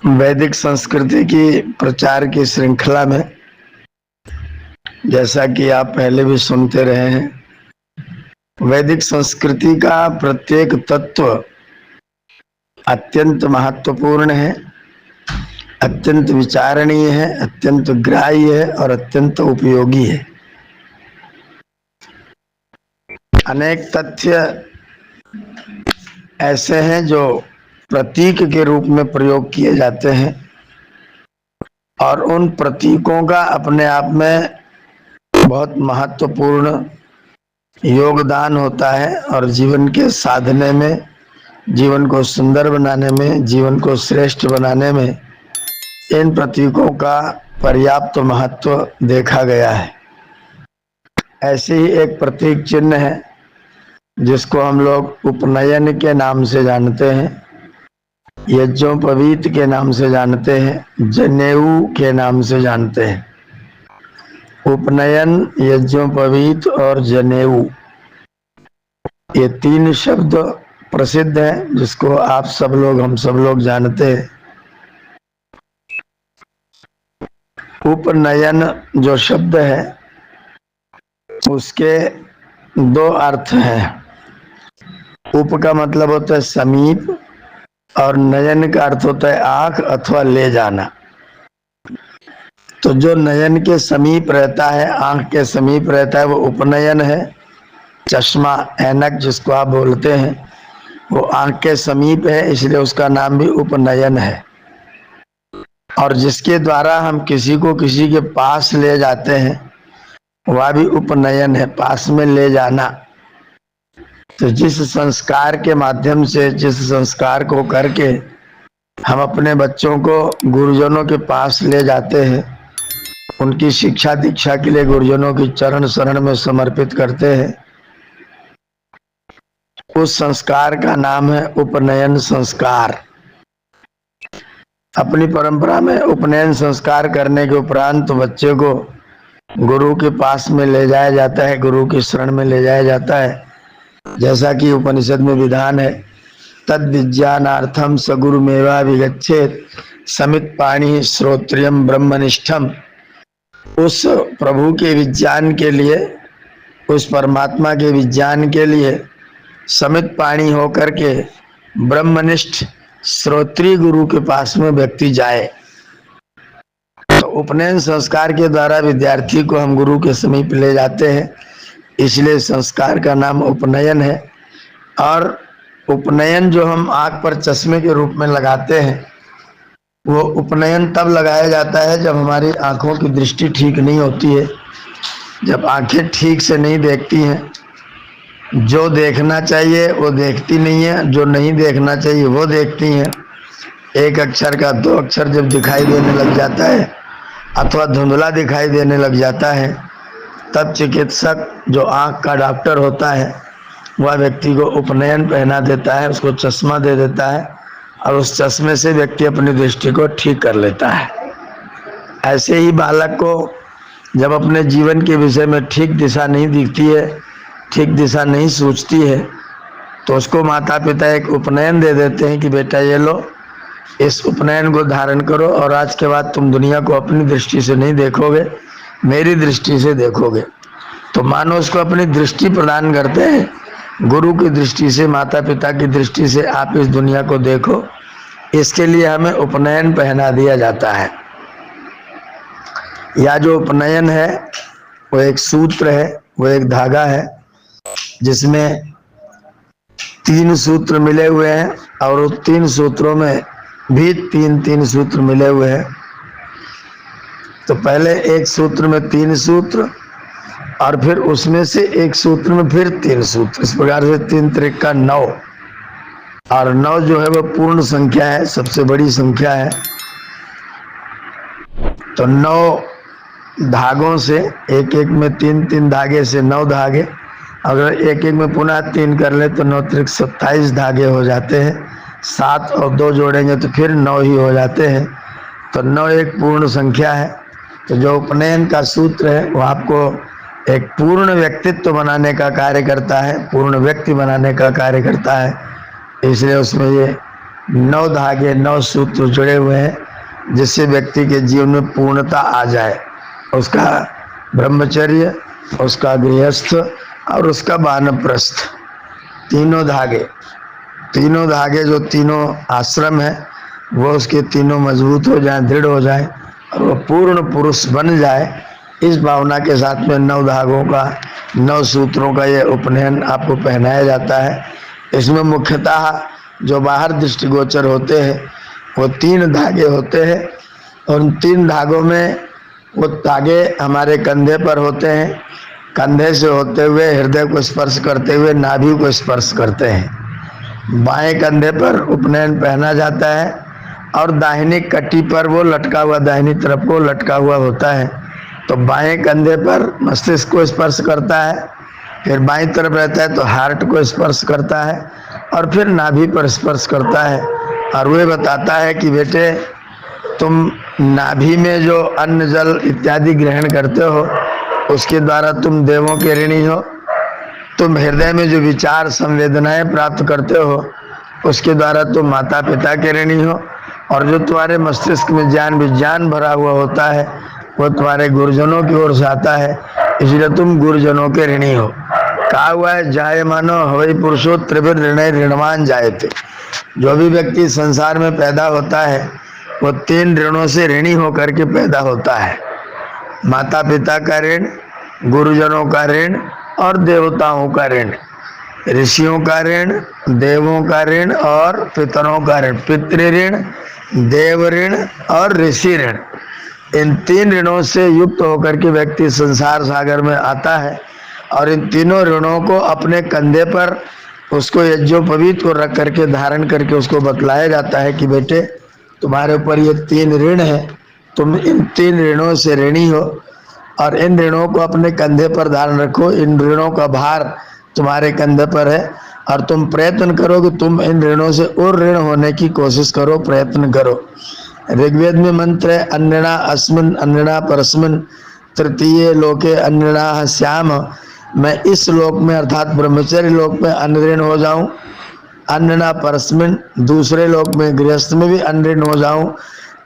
वैदिक संस्कृति की प्रचार की श्रृंखला में जैसा कि आप पहले भी सुनते रहे हैं, वैदिक संस्कृति का प्रत्येक तत्व अत्यंत महत्वपूर्ण है, अत्यंत विचारणीय है, अत्यंत ग्राह्य है और अत्यंत उपयोगी है। अनेक तथ्य ऐसे हैं जो प्रतीक के रूप में प्रयोग किए जाते हैं और उन प्रतीकों का अपने आप में बहुत महत्वपूर्ण योगदान होता है और जीवन के साधने में, जीवन को सुंदर बनाने में, जीवन को श्रेष्ठ बनाने में इन प्रतीकों का पर्याप्त महत्व देखा गया है। ऐसे ही एक प्रतीक चिन्ह है जिसको हम लोग उपनयन के नाम से जानते हैं, यज्ञोपवीत के नाम से जानते हैं, जनेऊ के नाम से जानते हैं। उपनयन, यज्ञोपवीत और जनेऊ, ये तीन शब्द प्रसिद्ध हैं जिसको आप सब लोग, हम सब लोग जानते हैं। उपनयन जो शब्द है उसके दो अर्थ हैं। उप का मतलब होता है समीप और नयन का अर्थ होता है आंख अथवा ले जाना। तो जो नयन के समीप रहता है, आंख के समीप रहता है, वो उपनयन है। चश्मा, ऐनक जिसको आप बोलते हैं, वो आंख के समीप है, इसलिए उसका नाम भी उपनयन है। और जिसके द्वारा हम किसी को किसी के पास ले जाते हैं वह भी उपनयन है, पास में ले जाना। तो जिस संस्कार के माध्यम से, जिस संस्कार को करके हम अपने बच्चों को गुरुजनों के पास ले जाते हैं, उनकी शिक्षा दीक्षा के लिए गुरुजनों की चरण शरण में समर्पित करते हैं, उस संस्कार का नाम है उपनयन संस्कार। अपनी परंपरा में उपनयन संस्कार करने के उपरांत बच्चे को गुरु के पास में ले जाया जाता है, गुरु की शरण में ले जाया जाता है। जैसा कि उपनिषद में विधान है, तद विज्ञानार्थम सगुरुमेवा विगच्छेत समित पाणी श्रोत्रियम ब्रह्मनिष्ठम। उस प्रभु के विज्ञान के लिए, उस परमात्मा के विज्ञान के लिए समित पाणी होकर के ब्रह्मनिष्ठ श्रोत्रिय गुरु के पास में व्यक्ति जाए। तो उपनयन संस्कार के द्वारा विद्यार्थी को हम गुरु के समीप ले जाते हैं, इसलिए संस्कार का नाम उपनयन है। और उपनयन जो हम आँख पर चश्मे के रूप में लगाते हैं, वो उपनयन तब लगाया जाता है जब हमारी आँखों की दृष्टि ठीक नहीं होती है, जब आँखें ठीक से नहीं देखती हैं। जो देखना चाहिए वो देखती नहीं है, जो नहीं देखना चाहिए वो देखती हैं। एक अक्षर का दो अक्षर जब दिखाई देने लग जाता है अथवा धुंधला दिखाई देने लग जाता है, तब चिकित्सक जो आँख का डॉक्टर होता है वह व्यक्ति को उपनयन पहना देता है, उसको चश्मा दे देता है और उस चश्मे से व्यक्ति अपनी दृष्टि को ठीक कर लेता है। ऐसे ही बालक को जब अपने जीवन के विषय में ठीक दिशा नहीं दिखती है, ठीक दिशा नहीं सूझती है, तो उसको माता पिता एक उपनयन दे देते हैं कि बेटा ये लो, इस उपनयन को धारण करो और आज के बाद तुम दुनिया को अपनी दृष्टि से नहीं देखोगे, मेरी दृष्टि से देखोगे। तो मानो उसको अपनी दृष्टि प्रदान करते हैं, गुरु की दृष्टि से, माता पिता की दृष्टि से आप इस दुनिया को देखो। इसके लिए हमें उपनयन पहना दिया जाता है। या जो उपनयन है वो एक सूत्र है, वो एक धागा है जिसमें 3 सूत्र मिले हुए हैं और उन 3 सूत्रों में भी 3 सूत्र मिले हुए हैं। तो पहले एक सूत्र में 3 सूत्र और फिर उसमें से एक सूत्र में फिर 3 सूत्र। इस प्रकार से 3 त्रिक का 9, और 9 जो है वो पूर्ण संख्या है, सबसे बड़ी संख्या है। तो 9 धागों से, एक एक में 3 धागे से 9 धागे, अगर एक एक में पुनः 3 कर ले तो 9 त्रिक 27 धागे हो जाते हैं। 7 और 2 जोड़ेंगे तो फिर 9 ही हो जाते हैं। तो 9 एक पूर्ण संख्या है। तो जो उपनयन का सूत्र है वो आपको एक पूर्ण व्यक्तित्व बनाने का कार्य करता है, पूर्ण व्यक्ति बनाने का कार्य करता है। इसलिए उसमें ये 9 धागे 9 सूत्र जुड़े हुए हैं, जिससे व्यक्ति के जीवन में पूर्णता आ जाए। उसका ब्रह्मचर्य, उसका गृहस्थ और उसका वानप्रस्थ, तीनों धागे जो तीनों आश्रम है वो उसके तीनों मजबूत हो जाए, दृढ़ हो जाए और वो पूर्ण पुरुष बन जाए। इस भावना के साथ में 9 धागों का 9 सूत्रों का ये उपनयन आपको पहनाया जाता है। इसमें मुख्यतः जो बाहर दृष्टिगोचर होते हैं वो 3 धागे होते हैं और उन 3 धागों में वो धागे हमारे कंधे पर होते हैं, कंधे से होते हुए हृदय को स्पर्श करते हुए नाभि को स्पर्श करते हैं। बाएं कंधे पर उपनयन पहना जाता है और दाहिनी कटी पर वो लटका हुआ, दाहिनी तरफ वो लटका हुआ होता है। तो बाएं कंधे पर मस्तिष्क को स्पर्श करता है, फिर बाईं तरफ रहता है तो हार्ट को स्पर्श करता है और फिर नाभि पर स्पर्श करता है। और वे बताता है कि बेटे तुम नाभि में जो अन्न जल इत्यादि ग्रहण करते हो उसके द्वारा तुम देवों के ऋणी हो। तुम हृदय में जो विचार संवेदनाएं प्राप्त करते हो उसके द्वारा तुम माता पिता के ऋणी हो। और जो तुम्हारे मस्तिष्क में ज्ञान विज्ञान भरा हुआ होता है वो तुम्हारे गुरुजनों की ओर से आता है, इसलिए तुम गुरुजनों के ऋणी हो। कहा हुआ है जायमानो हवै पुरुषो त्रिभिर ऋणे ऋणवान जायते। जो भी व्यक्ति संसार में पैदा होता है वो 3 ऋणों से ऋणी होकर के पैदा होता है। माता पिता का ऋण, गुरुजनों का ऋण और देवताओं का ऋण, ऋषियों का ऋण, देवों का ऋण और पितरों का ऋण, पितृ ऋण, देव ऋण और ऋषि ऋण। इन 3 ऋणों से युक्त होकर के व्यक्ति संसार सागर में आता है और इन तीनों ऋणों को अपने कंधे पर उसको यज्ञोपवीत को रख करके धारण करके उसको बतलाया जाता है कि बेटे तुम्हारे ऊपर ये 3 ऋण है, तुम इन 3 ऋणों से ऋणी हो और इन ऋणों को अपने कंधे पर धारण रखो। इन ऋणों का भार तुम्हारे कंधे पर है और तुम प्रयत्न करो कि तुम इन ऋणों से और ऋण होने की कोशिश करो, प्रयत्न करो। ऋग्वेद में मंत्र है अन्यणा अस्मिन अन्यणा परस्मिन तृतीय लोके अन्यणा श्याम। मैं इस लोक में अर्थात ब्रह्मचर्य लोक में अन्न ऋण हो जाऊं, अन्यणा परस्मिन दूसरे लोक में गृहस्थ में भी अन्न ऋण हो जाऊं,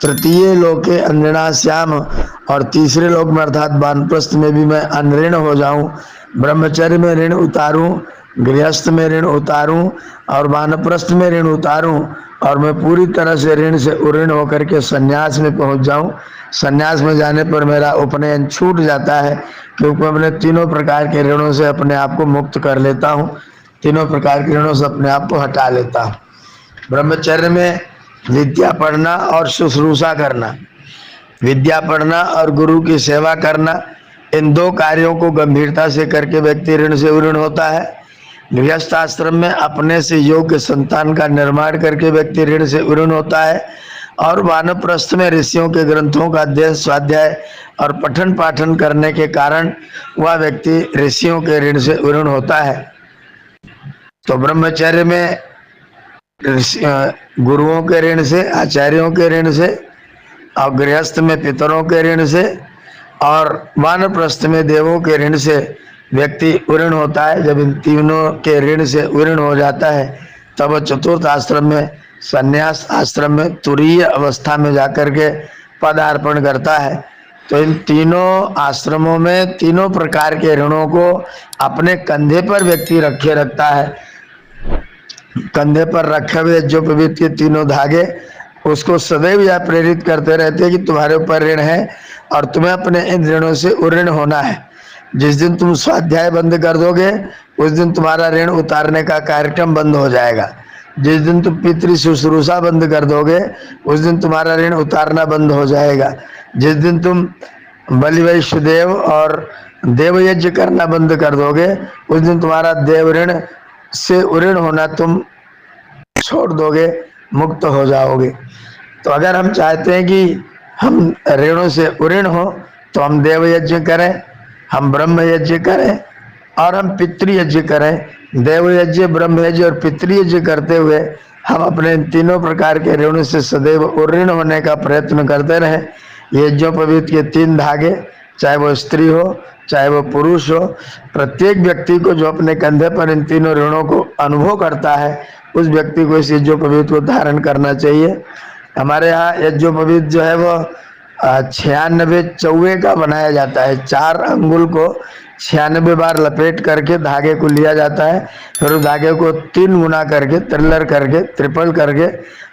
तृतीय लोके अन्यणा श्याम और तीसरे लोक में अर्थात वानप्रस्थ में भी मैं अन्न ऋण हो जाऊं। ब्रह्मचर्य में ऋण उतारूं, गृहस्थ में ऋण उतारूं और वानप्रस्थ में ऋण उतारूं और मैं पूरी तरह से ऋण से उऋण होकर के संन्यास में पहुंच जाऊं। संन्यास में जाने पर मेरा उपनयन छूट जाता है क्योंकि मैं अपने तीनों प्रकार के ऋणों से अपने आप को मुक्त कर लेता हूं, तीनों प्रकार के ऋणों से अपने आप को हटा लेता हूं। ब्रह्मचर्य में विद्या पढ़ना और शुश्रूषा करना, विद्या पढ़ना और गुरु की सेवा करना, इन 2 कार्यों को गंभीरता से करके व्यक्ति ऋण से उऋण होता है। गृहस्थ आश्रम में अपने से योग्य संतान का निर्माण करके व्यक्ति ऋण से उऋण होता है और वानप्रस्थ में ऋषियों के ग्रंथों का अध्ययन स्वाध्याय और पठन पाठन करने के कारण वह व्यक्ति ऋषियों के ऋण से उऋण होता है। तो ब्रह्मचर्य में गुरुओं के ऋण से, आचार्यों के ऋण से और गृहस्थ में पितरों के ऋण से और वानप्रस्थ में देवों के ऋण से व्यक्ति उऋण होता है। जब इन तीनों के ऋण से उऋण हो जाता है तब चतुर्थ आश्रम में संन्यास आश्रम में तुरीय अवस्था में जाकर के पदार्पण करता है। तो इन तीनों आश्रमों में तीनों प्रकार के ऋणों को अपने कंधे पर व्यक्ति रखे रखता है। कंधे पर रखे हुए जो पवित्र के तीनों धागे उसको सदैव यह प्रेरित करते रहते हैं कि तुम्हारे ऊपर ऋण है और तुम्हें अपने इन ऋणों से उऋण होना है। जिस दिन तुम स्वाध्याय बंद कर दोगे उस दिन तुम्हारा ऋण उतारने का कार्यक्रम बंद हो जाएगा। जिस दिन तुम पितृ शुश्रूषा बंद कर दोगे उस दिन तुम्हारा ऋण उतारना बंद हो जाएगा। जिस दिन तुम बलि वैश्यदेव और देव यज्ञ करना बंद कर दोगे उस दिन तुम्हारा देव ऋण से उऋण होना तुम छोड़ दोगे, मुक्त हो जाओगे। तो अगर हम चाहते हैं कि हम ऋणों से उऋण हो तो हम देव यज्ञ करें, हम ब्रह्म यज्ञ करें और हम पितृ यज्ञ करें। देव यज्ञ, ब्रह्म यज्ञ और पितृ यज्ञ करते हुए हम अपने इन तीनों प्रकार के ऋणों से सदैव उऋण होने का प्रयत्न करते रहें। यज्ञोपवीत के 3 धागे, चाहे वो स्त्री हो चाहे वो पुरुष हो, प्रत्येक व्यक्ति को जो अपने कंधे पर इन तीनों ऋणों को अनुभव करता है उस व्यक्ति को इस यज्ञोपवीत को धारण करना चाहिए। हमारे यहाँ यज्ञोपवीत जो है वो 96 चौवे का बनाया जाता है। 4 अंगुल को 96 बार लपेट करके धागे को लिया जाता है, फिर उस धागे को 3 गुना करके, त्रिलर करके, ट्रिपल करके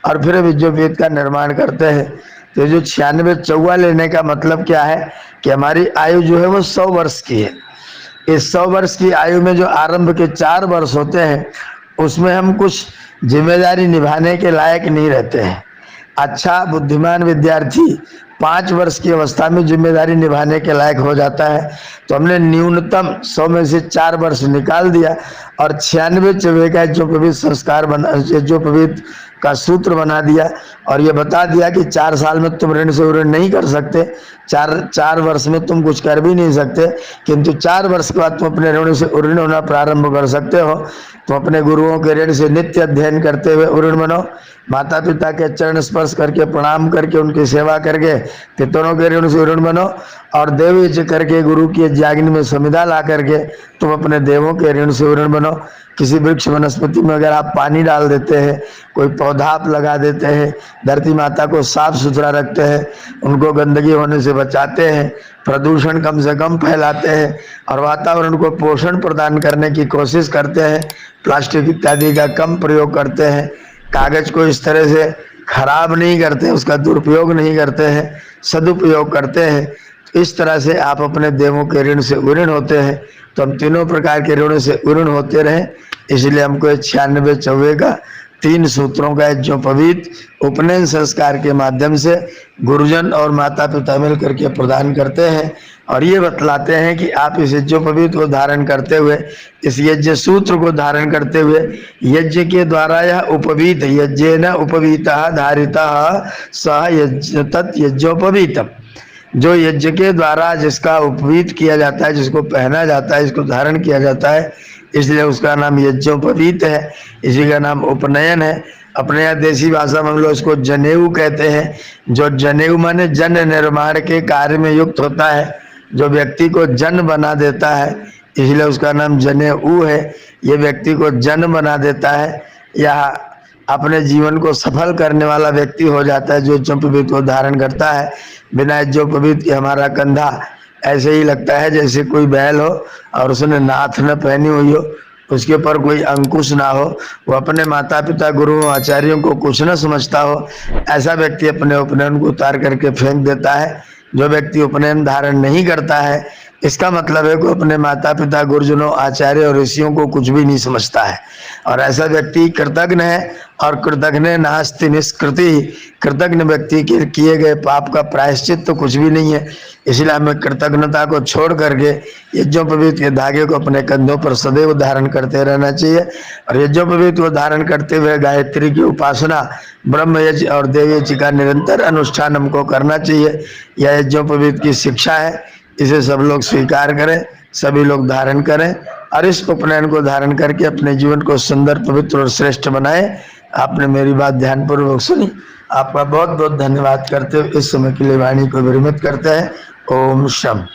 और फिर यज्ञोपवीत का निर्माण करते हैं। तो जो 96 चौवा लेने का मतलब क्या है कि हमारी आयु जो है वो 100 वर्ष की है। इस 100 वर्ष की आयु में जो आरंभ के 4 वर्ष होते हैं उसमें हम कुछ जिम्मेदारी निभाने के लायक नहीं रहते हैं। अच्छा बुद्धिमान विद्यार्थी 5 वर्ष की अवस्था में जिम्मेदारी निभाने के लायक हो जाता है। तो हमने न्यूनतम 100 में से 4 वर्ष निकाल दिया और 96 चौवे का यज्ञोपवीत संस्कार बना, यज्ञोपवीत का सूत्र बना दिया और ये बता दिया कि 4 साल में तुम ऋण से ऋण नहीं कर सकते, 4 वर्ष में तुम कुछ कर भी नहीं सकते, किंतु 4 वर्ष के बाद तुम अपने ऋण से ऋण होना प्रारंभ कर सकते हो। तुम अपने गुरुओं के ऋण से नित्य अध्ययन करते हुए ऋण बनो, माता पिता के चरण स्पर्श करके प्रणाम करके उनकी सेवा करके पितरों के ऋण से ऋण बनो और देव यज्ञ करके गुरु की यज्ञाग्नि में समिधा ला करके तुम अपने देवों के ऋण से ऋण बनो। किसी वृक्ष वनस्पति में अगर आप पानी डाल देते हैं, कोई पौधा आप लगा देते हैं, धरती माता को साफ सुथरा रखते हैं, उनको गंदगी होने से बचाते हैं, प्रदूषण कम से कम फैलाते हैं और वातावरण को पोषण प्रदान करने की कोशिश करते हैं, प्लास्टिक इत्यादि का कम प्रयोग करते हैं, कागज को इस तरह से खराब नहीं करते, उसका दुरुपयोग नहीं करते हैं, सदुपयोग करते हैं, इस तरह से आप अपने देवों के ऋण से ऋण होते हैं। तो हम तीनों प्रकार के ऋणों से ऋण होते रहें, इसलिए हमको 96 चौवे का 3 सूत्रों का यज्ञोपवीत उपनयन संस्कार के माध्यम से गुरुजन और माता पिता मिल करके प्रदान करते हैं और ये बतलाते हैं कि आप इस यज्ञोपवीत को धारण करते हुए, इस यज्ञ सूत्र को धारण करते हुए यज्ञ के द्वारा यह उपवीत यज्ञेन उपवीतः धारितः सह यज्ञ तत् यज्ञोपवीतम, जो यज्ञ के द्वारा जिसका उपवीत किया जाता है, जिसको पहना जाता है, जिसको धारण किया जाता है, इसलिए उसका नाम यज्ञोपवीत है, इसी का नाम उपनयन है। अपने यहाँ देसी भाषा में हम लोग इसको जनेऊ कहते हैं। जो जनेऊ माने जन निर्माण के कार्य में युक्त होता है, जो व्यक्ति को जन बना देता है, इसलिए उसका नाम जनेऊ है। ये व्यक्ति को जन बना देता है या अपने जीवन को सफल करने वाला व्यक्ति हो जाता है जो यज्ञोपवीत को धारण करता है। बिना यज्ञोपवीत के हमारा कंधा ऐसे ही लगता है जैसे कोई बैल हो और उसने नाथ न पहनी हुई हो, उसके ऊपर कोई अंकुश ना हो, वो अपने माता पिता गुरुओं आचार्यों को कुछ न समझता हो, ऐसा व्यक्ति अपने उपनयन को उतार करके फेंक देता है। जो व्यक्ति उपनयन धारण नहीं करता है, इसका मतलब है कि अपने माता पिता गुरुजनों आचार्य और ऋषियों को कुछ भी नहीं समझता है और ऐसा व्यक्ति कृतज्ञ है और कृतज्ञ नास्ति निष्कृति, कृतज्ञ व्यक्ति के किए गए पाप का प्रायश्चित तो कुछ भी नहीं है। इसलिए हमें कृतज्ञता को छोड़ करके यज्ञोपवीत के धागे को अपने कंधों पर सदैव धारण करते रहना चाहिए और यज्ञोपवीत को धारण करते हुए गायत्री की उपासना, ब्रह्म यज्ञ और देव यज्ञ का निरंतर अनुष्ठान हमको करना चाहिए। यह यज्ञोपवीत की शिक्षा है, इसे सब लोग स्वीकार करें, सभी लोग धारण करें और इस उपनयन को धारण करके अपने जीवन को सुंदर, पवित्र और श्रेष्ठ बनाएं। आपने मेरी बात ध्यानपूर्वक सुनी, आपका बहुत बहुत धन्यवाद करते हुए इस समय के लिए वाणी को विरमित करते हैं। ओम शम।